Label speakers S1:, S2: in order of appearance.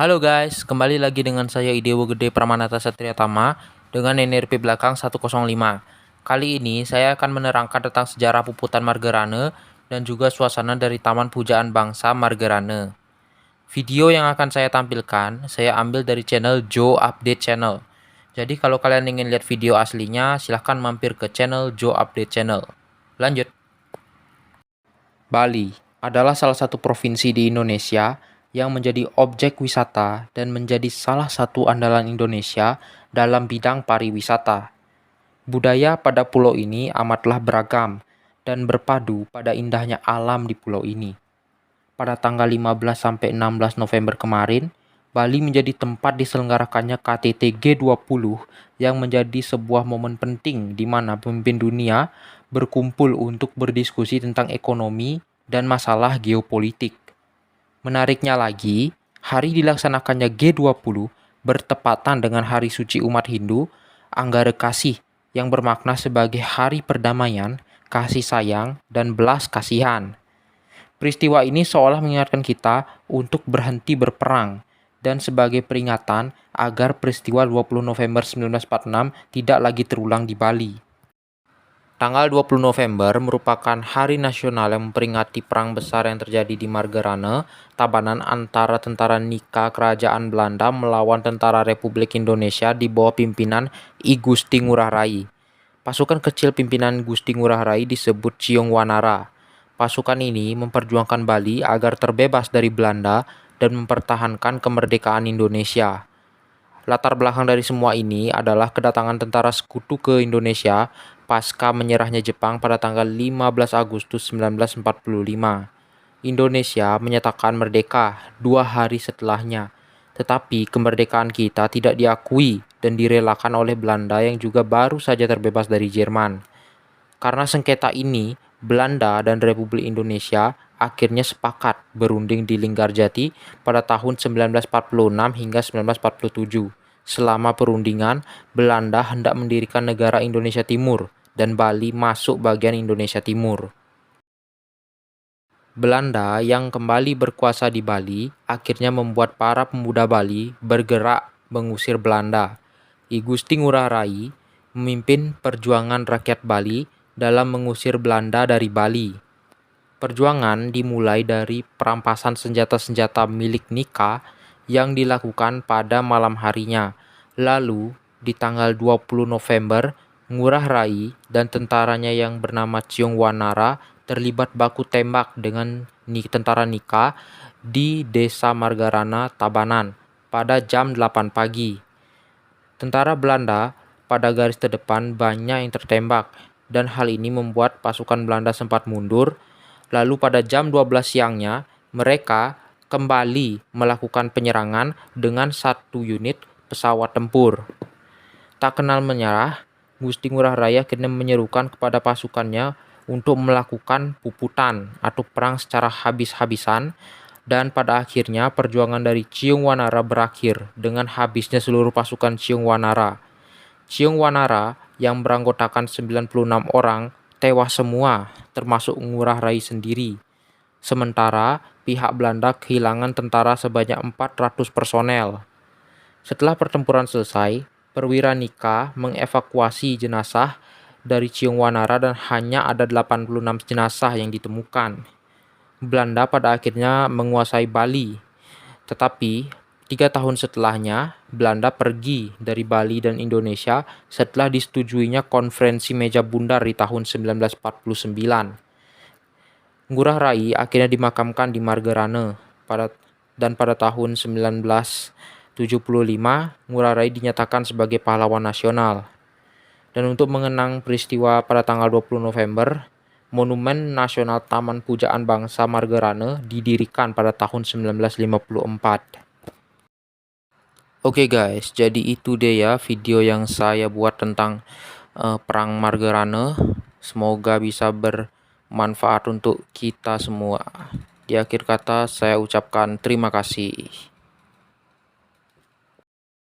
S1: Halo guys, kembali lagi dengan saya Idewo Gede Pramanata Satria Tama dengan NRP belakang 105. Kali ini saya akan menerangkan tentang sejarah Puputan Margerane dan juga suasana dari Taman Pujaan Bangsa Margerane. Video yang akan saya tampilkan, saya ambil dari channel Joe Update Channel. Jadi kalau kalian ingin lihat video aslinya, silahkan mampir ke channel Joe Update Channel. Lanjut. Bali adalah salah satu provinsi di Indonesia yang menjadi objek wisata dan menjadi salah satu andalan Indonesia dalam bidang pariwisata. Budaya pada pulau ini amatlah beragam dan berpadu pada indahnya alam di pulau ini. Pada tanggal 15 sampai 16 November kemarin, Bali menjadi tempat diselenggarakannya KTT G20 yang menjadi sebuah momen penting di mana pemimpin dunia berkumpul untuk berdiskusi tentang ekonomi dan masalah geopolitik. Menariknya lagi, hari dilaksanakannya G20 bertepatan dengan hari suci umat Hindu, Anggara Kasih, yang bermakna sebagai hari perdamaian, kasih sayang, dan belas kasihan. Peristiwa ini seolah mengingatkan kita untuk berhenti berperang dan sebagai peringatan agar peristiwa 20 November 1946 tidak lagi terulang di Bali. Tanggal 20 November merupakan hari nasional yang memperingati perang besar yang terjadi di Margerane, Tabanan antara tentara Nika Kerajaan Belanda melawan tentara Republik Indonesia di bawah pimpinan I Gusti Ngurah Rai. Pasukan kecil pimpinan Gusti Ngurah Rai disebut Ciong Wanara. Pasukan ini memperjuangkan Bali agar terbebas dari Belanda dan mempertahankan kemerdekaan Indonesia. Latar belakang dari semua ini adalah kedatangan tentara sekutu ke Indonesia pasca menyerahnya Jepang pada tanggal 15 Agustus 1945. Indonesia menyatakan merdeka 2 hari setelahnya, tetapi kemerdekaan kita tidak diakui dan direlakan oleh Belanda yang juga baru saja terbebas dari Jerman. Karena sengketa ini, Belanda dan Republik Indonesia akhirnya sepakat berunding di Linggarjati pada tahun 1946 hingga 1947. Selama perundingan, Belanda hendak mendirikan negara Indonesia Timur dan Bali masuk bagian Indonesia Timur. Belanda yang kembali berkuasa di Bali akhirnya membuat para pemuda Bali bergerak mengusir Belanda. I Gusti Ngurah Rai memimpin perjuangan rakyat Bali dalam mengusir Belanda dari Bali. Perjuangan dimulai dari perampasan senjata-senjata milik Nika yang dilakukan pada malam harinya. Lalu, di tanggal 20 November, Ngurah Rai dan tentaranya yang bernama Ciong Wanara terlibat baku tembak dengan tentara Nika di Desa Margarana, Tabanan pada jam 8 pagi. Tentara Belanda pada garis terdepan banyak yang tertembak dan hal ini membuat pasukan Belanda sempat mundur. Lalu pada jam 12 siangnya, mereka kembali melakukan penyerangan dengan 1 unit pesawat tempur. Tak kenal menyerah, Gusti Ngurah Rai akhirnya menyerukan kepada pasukannya untuk melakukan puputan atau perang secara habis-habisan, dan pada akhirnya perjuangan dari Ciong Wanara berakhir dengan habisnya seluruh pasukan Ciong Wanara. Ciong Wanara yang beranggotakan 96 orang tewas semua, termasuk Ngurah Rai sendiri. Sementara pihak Belanda kehilangan tentara sebanyak 400 personel. Setelah pertempuran selesai, perwira Nika mengevakuasi jenazah dari Ciong Wanara dan hanya ada 86 jenazah yang ditemukan. Belanda pada akhirnya menguasai Bali, tetapi 3 tahun setelahnya, Belanda pergi dari Bali dan Indonesia setelah disetujuinya konferensi meja bundar di tahun 1949. Ngurah Rai akhirnya dimakamkan di Margerane dan pada tahun 1975, Ngurah Rai dinyatakan sebagai pahlawan nasional. Dan untuk mengenang peristiwa pada tanggal 20 November, Monumen Nasional Taman Pujaan Bangsa Margerane didirikan pada tahun 1954. Oke guys, jadi itu deh ya video yang saya buat tentang Perang Margerane. Semoga bisa bermanfaat untuk kita semua. Di akhir kata saya ucapkan terima kasih.